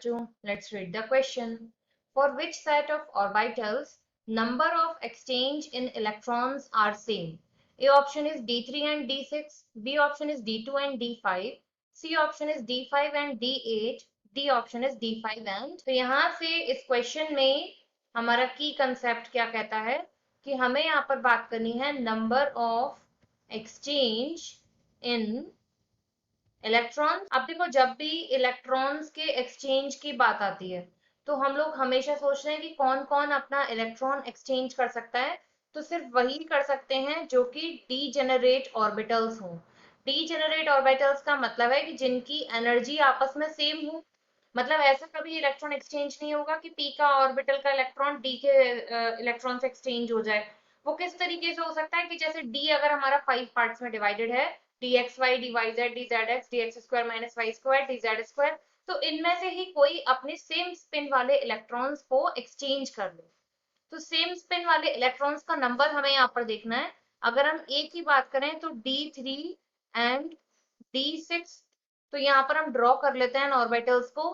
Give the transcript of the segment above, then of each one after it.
बच्चों, let's read the question. For which set of orbitals number of exchange in electrons are same? A option is D3 and D6, B option is D2 and D5, C option is D5 and D8, D option is D5 and। तो यहाँ से इस question में हमारा की concept क्या कहता है कि हमें यहाँ पर बात करनी है number of exchange in electrons. अब देखो, जब भी इलेक्ट्रॉन्स के एक्सचेंज की बात आती है तो हम लोग हमेशा सोच रहे हैं कि कौन कौन अपना इलेक्ट्रॉन एक्सचेंज कर सकता है। तो सिर्फ वही कर सकते हैं जो कि डीजेनरेट ऑर्बिटल्स हों। डीजेनरेट ऑर्बिटल्स का मतलब है कि जिनकी एनर्जी आपस में सेम हो। मतलब ऐसा कभी इलेक्ट्रॉन एक्सचेंज नहीं होगा कि पी का ऑर्बिटल का इलेक्ट्रॉन डी के इलेक्ट्रॉन से एक्सचेंज हो जाए। वो किस तरीके से हो सकता है कि जैसे डी अगर हमारा 5 पार्ट्स में डिवाइडेड है, d x y, d y z, d z x, d x square minus y square, d z square, तो इनमें से ही कोई अपने सेम स्पिन वाले इलेक्ट्रॉन्स को एक्सचेंज कर ले। तो सेम स्पिन वाले इलेक्ट्रॉन्स का नंबर हमें यहाँ पर देखना है। अगर हम ए की बात करें तो D3 एंड D6, तो यहाँ पर हम ड्रॉ कर लेते हैं ऑर्बिटल्स को।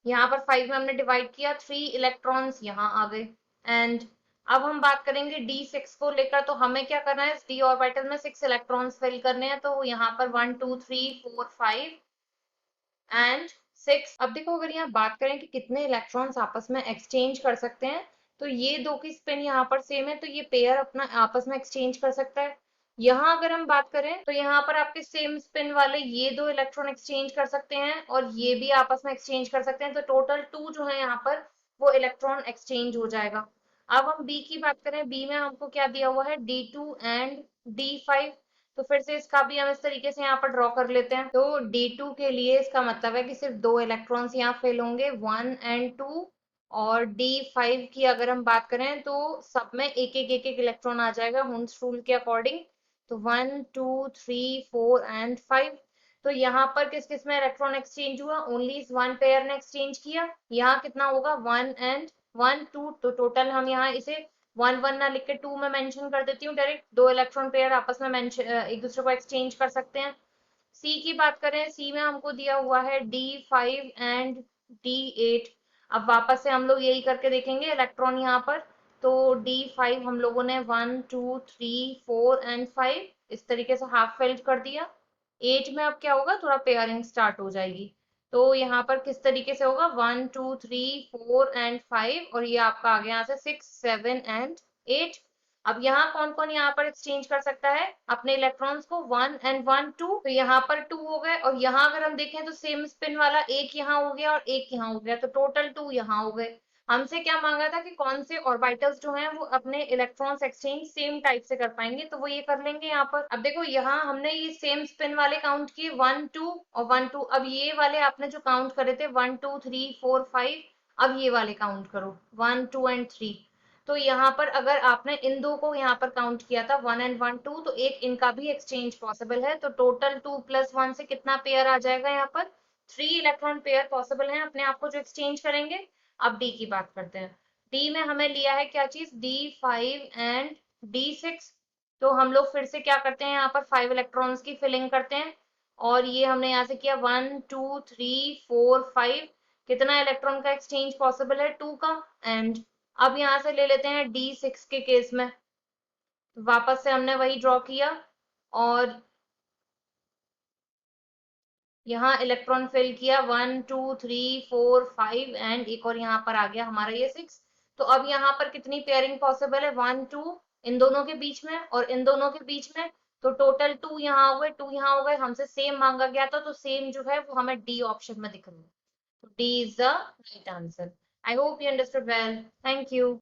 यहाँ पर 5 में हमने डिवाइड किया, 3 इलेक्ट्रॉन्स यहाँ आ गए। एंड अब हम बात करेंगे D6 को लेकर, तो हमें क्या करना है, डी ऑर्बिटल में 6 इलेक्ट्रॉन्स फिल करने हैं। तो यहाँ पर 1 2 3 4 5 एंड 6। अब देखो, अगर यहाँ बात करें कि कितने इलेक्ट्रॉन्स आपस में एक्सचेंज कर सकते हैं, तो ये दो की स्पिन यहाँ पर सेम है, तो ये पेयर अपना आपस में एक्सचेंज कर सकता है। यहाँ अगर हम बात करें तो यहाँ पर आपके सेम स्पिन वाले ये दो इलेक्ट्रॉन एक्सचेंज कर सकते हैं और ये भी आपस में एक्सचेंज कर सकते हैं। तो टोटल 2 जो है यहाँ पर वो इलेक्ट्रॉन एक्सचेंज हो जाएगा। अब हम बी की बात करें, बी में हमको क्या दिया हुआ है, D2 एंड D5। तो फिर से इसका भी हम इस तरीके से यहाँ पर ड्रॉ कर लेते हैं। तो D2 के लिए इसका मतलब है कि सिर्फ 2 इलेक्ट्रॉन्स यहाँ फिल होंगे, 1 एंड 2। और D5 की अगर हम बात करें तो सब में एक एक इलेक्ट्रॉन आ जाएगा हुंस रूल के अकॉर्डिंग। तो 1 2 3 4 एंड 5। तो यहाँ पर किस किस में इलेक्ट्रॉन एक्सचेंज हुआ, ओनली इस वन पेयर ने एक्सचेंज किया। यहाँ कितना होगा, 1 एंड 1 2। तो टोटल हम यहाँ इसे 1 1 ना लिख के 2 में मेंशन कर देती हूँ डायरेक्ट। 2 इलेक्ट्रॉन पेयर आपस में एक दूसरे को एक्सचेंज कर सकते हैं। सी की बात करें, सी में हमको दिया हुआ है D5 एंड D8। अब वापस से हम लोग यही करके देखेंगे इलेक्ट्रॉन यहाँ पर। तो D5 हम लोगों ने 1 2 3 4 एंड 5 इस तरीके से हाफ फिल्ड कर दिया। 8 में अब क्या होगा, थोड़ा पेयरिंग स्टार्ट हो जाएगी। तो यहाँ पर किस तरीके से होगा, 1 2 3 4 एंड 5, और ये आपका आ गया यहाँ से 6 7 एंड 8। अब यहाँ कौन कौन यहाँ पर एक्सचेंज कर सकता है अपने इलेक्ट्रॉन्स को, 1 एंड 1 2। तो यहाँ पर 2 हो गए, और यहाँ अगर हम देखें तो सेम स्पिन वाला एक यहाँ हो गया और एक यहाँ हो गया, तो टोटल 2 यहाँ हो गए। हमसे क्या मांगा था कि कौन से ऑर्बिटल्स जो हैं वो अपने इलेक्ट्रॉन्स एक्सचेंज सेम टाइप से कर पाएंगे, तो वो ये कर लेंगे यहाँ पर। अब देखो, यहाँ हमने ये सेम स्पिन वाले काउंट किए 1 2 और 1 2। अब ये वाले आपने जो काउंट करे थे 1 2 3 4 5, अब ये वाले काउंट करो 1 2 एंड 3। तो यहाँ पर अगर आपने इन दो को यहाँ पर काउंट किया था 1 एंड 1 2, तो एक इनका भी एक्सचेंज पॉसिबल है। तो टोटल 2 + 1 से कितना पेयर आ जाएगा, यहाँ पर 3 इलेक्ट्रॉन पेयर पॉसिबल है अपने आप को जो एक्सचेंज करेंगे। अब डी की बात करते हैं। डी में हमें लिया है क्या चीज, D5 एंड D6। तो हम लोग फिर से क्या करते हैं, यहाँ पर 5 इलेक्ट्रॉन्स की फिलिंग करते हैं। और ये हमने यहाँ से किया 1 2 3 4 5। कितना इलेक्ट्रॉन का एक्सचेंज पॉसिबल है, 2 का। एंड अब यहाँ से ले लेते हैं D6 के केस में। वापस से हमने वही ड्रॉ किया और यहाँ इलेक्ट्रॉन फिल किया 1 2 3 4 5 एंड एक और यहाँ पर आ गया हमारा ये 6। तो अब यहाँ पर कितनी पेयरिंग पॉसिबल है, 1 2 इन दोनों के बीच में और इन दोनों के बीच में। तो टोटल 2 यहाँ हो गए, 2 यहाँ हो गए। हमसे सेम मांगा गया था, तो सेम जो है वो हमें डी ऑप्शन में दिख रहा है। तो D is the right answer. I hope you understood well. Thank you.